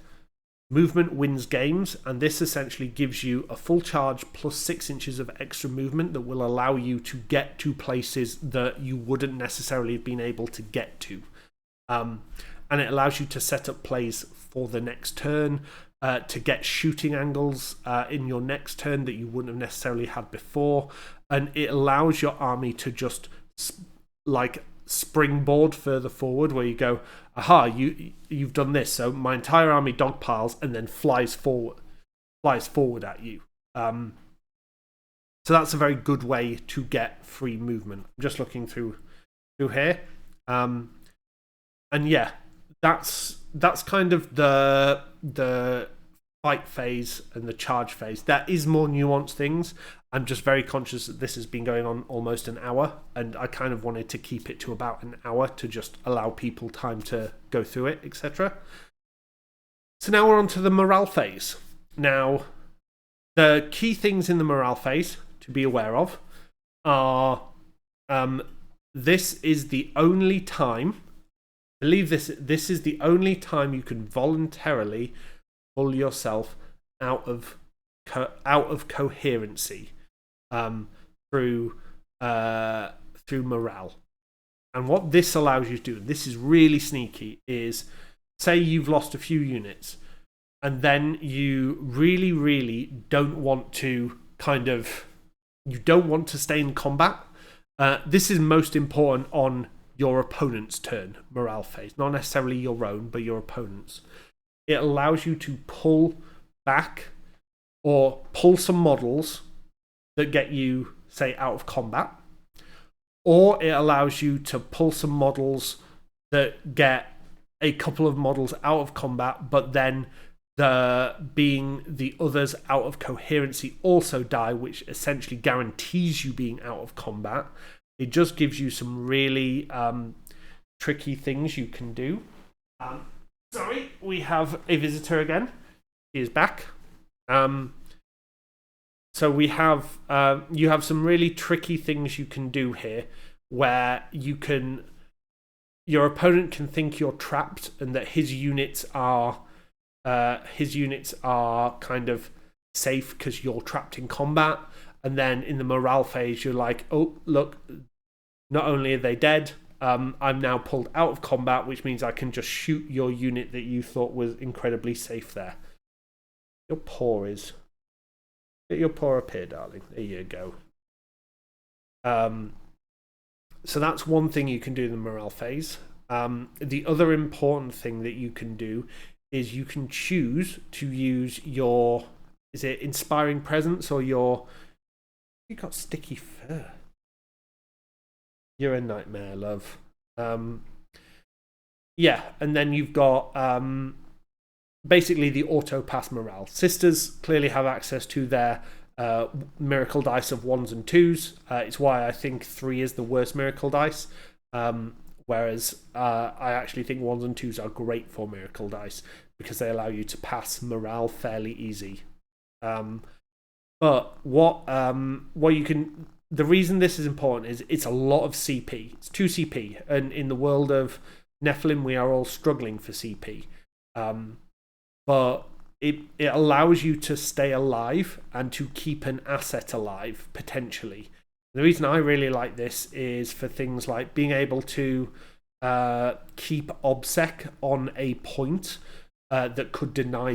movement wins games, and this essentially gives you a full charge plus 6 inches of extra movement that will allow you to get to places that you wouldn't necessarily have been able to get to. And it allows you to set up plays for the next turn, to get shooting angles in your next turn that you wouldn't have necessarily had before. And it allows your army to just springboard further forward, where you go, aha, you've done this, so my entire army dogpiles and then flies forward at you. So that's a very good way to get free movement. I'm just looking through here, and yeah, that's kind of the fight phase and the charge phase. That is more nuanced things. I'm just very conscious that this has been going on almost an hour, and I kind of wanted to keep it to about an hour to just allow people time to go through it, etc. So now we're on to the morale phase. Now, the key things in the morale phase to be aware of are this is the only time, believe this is the only time you can voluntarily pull yourself out of coherency through morale. And what this allows you to do, and this is really sneaky, is say you've lost a few units and then you really, really don't want to stay in combat. This is most important on your opponent's turn, morale phase, not necessarily your own, but your opponent's. It allows you to pull back or pull some models that get you, say, out of combat, or it allows you to pull some models that get a couple of models out of combat, but then the others out of coherency also die, which essentially guarantees you being out of combat. It just gives you some really tricky things you can do. Sorry, we have a visitor again. He is back. So we have you have some really tricky things you can do here, where your opponent can think you're trapped and that his units are kind of safe because you're trapped in combat. And then in the morale phase, you're like, oh, look, not only are they dead, I'm now pulled out of combat, which means I can just shoot your unit that you thought was incredibly safe there. Your paw is... Get your paw up here, darling. There you go. So that's one thing you can do in the morale phase. The other important thing that you can do is you can choose to use your... Is it Inspiring Presence or your... You got sticky fur. You're a nightmare, love. Yeah, and then you've got basically the auto pass morale. Sisters clearly have access to their miracle dice of 1s and 2s. It's why I think 3 is the worst miracle dice. Whereas I actually think 1s and 2s are great for miracle dice because they allow you to pass morale fairly easy. But what you can... The reason this is important is it's a lot of CP. It's 2 CP. And in the world of Nephilim, we are all struggling for CP. But it allows you to stay alive and to keep an asset alive, potentially. The reason I really like this is for things like being able to keep OBSEC on a point that could deny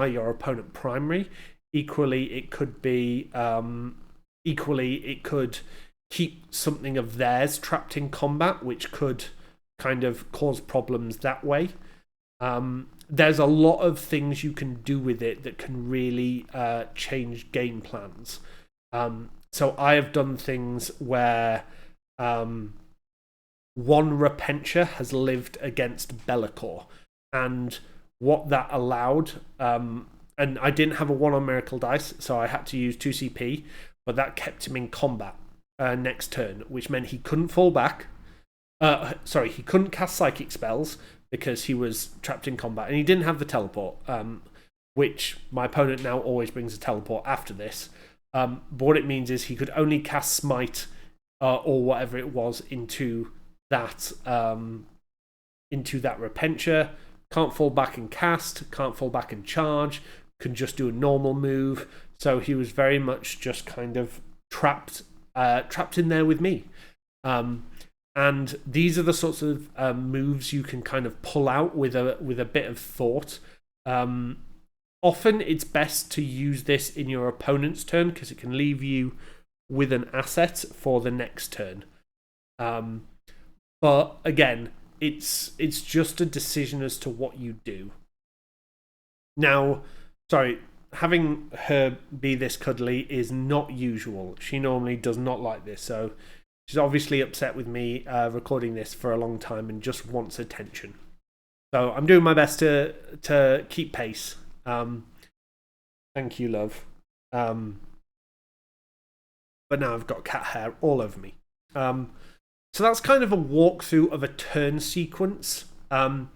your opponent primary. Equally, it could be... it could keep something of theirs trapped in combat, which could kind of cause problems that way. There's a lot of things you can do with it that can really change game plans. So I have done things where one Repentia has lived against Bellicor, and what that allowed, and I didn't have a 1 on Miracle Dice, so I had to use 2 CP, but that kept him in combat next turn, which meant he couldn't fall back. He couldn't cast psychic spells because he was trapped in combat, and he didn't have the teleport, which my opponent now always brings a teleport after this. But what it means is he could only cast Smite or whatever it was into that Repentia. Can't fall back and cast, can't fall back and charge, can just do a normal move. So he was very much just kind of trapped in there with me. And these are the sorts of moves you can kind of pull out with a bit of thought. Often it's best to use this in your opponent's turn because it can leave you with an asset for the next turn. But again, it's just a decision as to what you do. Now, sorry, having her be this cuddly is not usual. She normally does not like this, so she's obviously upset with me recording this for a long time and just wants attention. So I'm doing my best to keep pace. Thank you, love. but now I've got cat hair all over me. So that's kind of a walkthrough of a turn sequence. But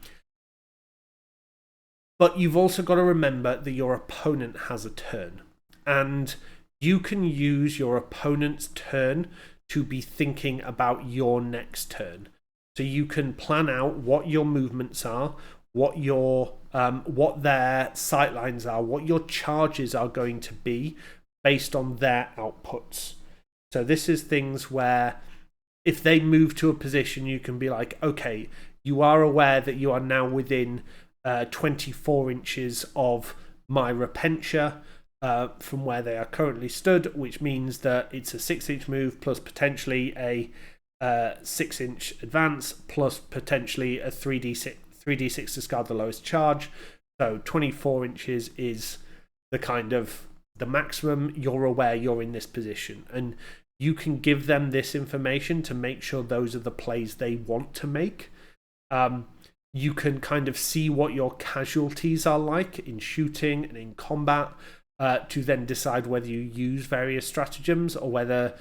you've also got to remember that your opponent has a turn. And you can use your opponent's turn to be thinking about your next turn. So you can plan out what your movements are, what their sightlines are, what your charges are going to be based on their outputs. So this is things where if they move to a position, you can be like, okay, you are aware that you are now within 24 inches of my Repentia from where they are currently stood, which means that it's a 6-inch move plus potentially a 6-inch advance plus potentially a 3d6 discard the lowest charge. So 24 inches is the maximum. You're aware you're in this position, and you can give them this information to make sure those are the plays they want to make. You can kind of see what your casualties are like in shooting and in combat to then decide whether you use various stratagems or whether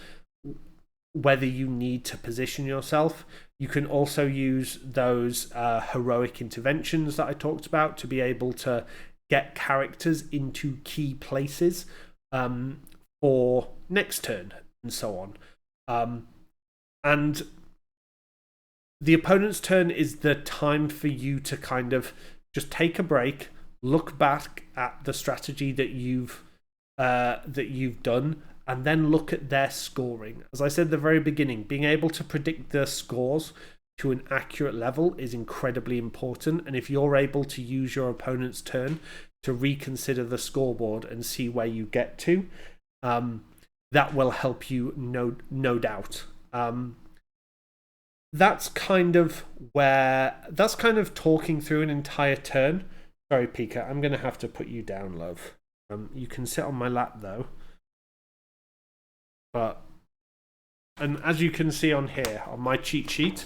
you need to position yourself. You can also use those heroic interventions that I talked about to be able to get characters into key places for next turn and so on. And the opponent's turn is the time for you to kind of just take a break, look back at the strategy that you've done, and then look at their scoring. As I said at the very beginning, being able to predict the scores to an accurate level is incredibly important. And if you're able to use your opponent's turn to reconsider the scoreboard and see where you get to, that will help you, no doubt. That's kind of talking through an entire turn. Sorry, Pika, I'm going to have to put you down, love. You can sit on my lap though. And as you can see on here, on my cheat sheet,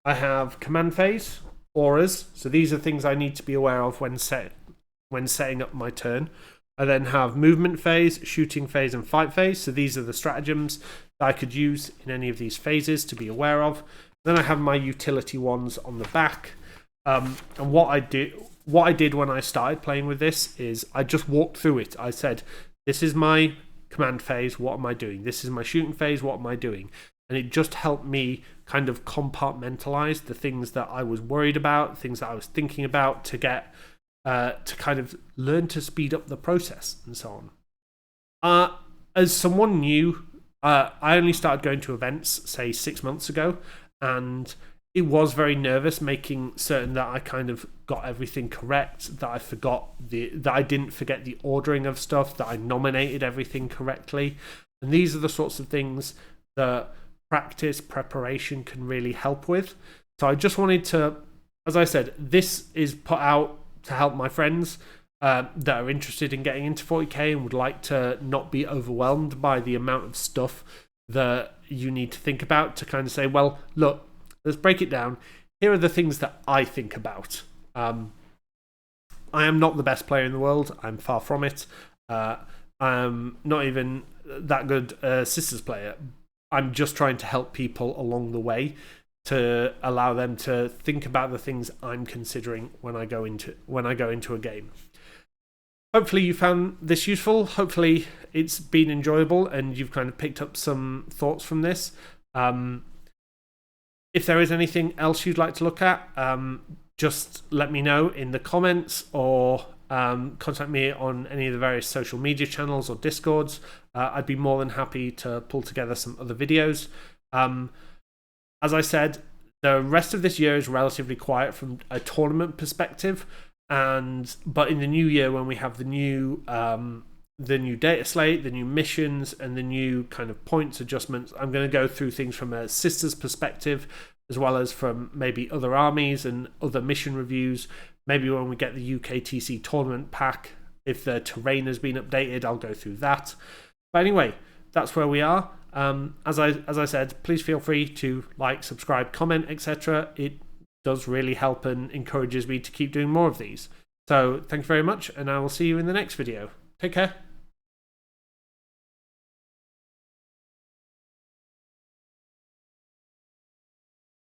I have command phase, auras. So these are things I need to be aware of when setting up my turn. I then have movement phase, shooting phase, and fight phase. So these are the stratagems that I could use in any of these phases to be aware of. Then I have my utility ones on the back. And what I did when I started playing with this is I just walked through it. I said, this is my command phase, what am I doing? This is my shooting phase, what am I doing? And it just helped me kind of compartmentalize the things that I was worried about, things that I was thinking about, to get to kind of learn to speed up the process and so on. As someone new, I only started going to events, say 6 months ago, and it was very nervous making certain that I kind of got everything correct, that I didn't forget the ordering of stuff, that I nominated everything correctly. And these are the sorts of things that preparation can really help with. So I just wanted to, as I said, this is put out to help my friends that are interested in getting into 40k and would like to not be overwhelmed by the amount of stuff that you need to think about, to kind of say, well, look, let's break it down. Here are the things that I think about. I am not the best player in the world. I'm far from it. I'm not even that good Sisters player. I'm just trying to help people along the way to allow them to think about the things I'm considering when I go into a game. Hopefully you found this useful. Hopefully it's been enjoyable and you've kind of picked up some thoughts from this. If there is anything else you'd like to look at, just let me know in the comments, or contact me on any of the various social media channels or Discords. I'd be more than happy to pull together some other videos. As I said, the rest of this year is relatively quiet from a tournament perspective, but in the new year, when we have the new data slate, the new missions, and the new kind of points adjustments, I'm going to go through things from a Sisters perspective, as well as from maybe other armies and other mission reviews. Maybe when we get the UKTC tournament pack, if the terrain has been updated, I'll go through that. But anyway, that's where we are. As I said, please feel free to like, subscribe, comment, etc. It does really help and encourages me to keep doing more of these. So thank you very much, and I will see you in the next video. Take care.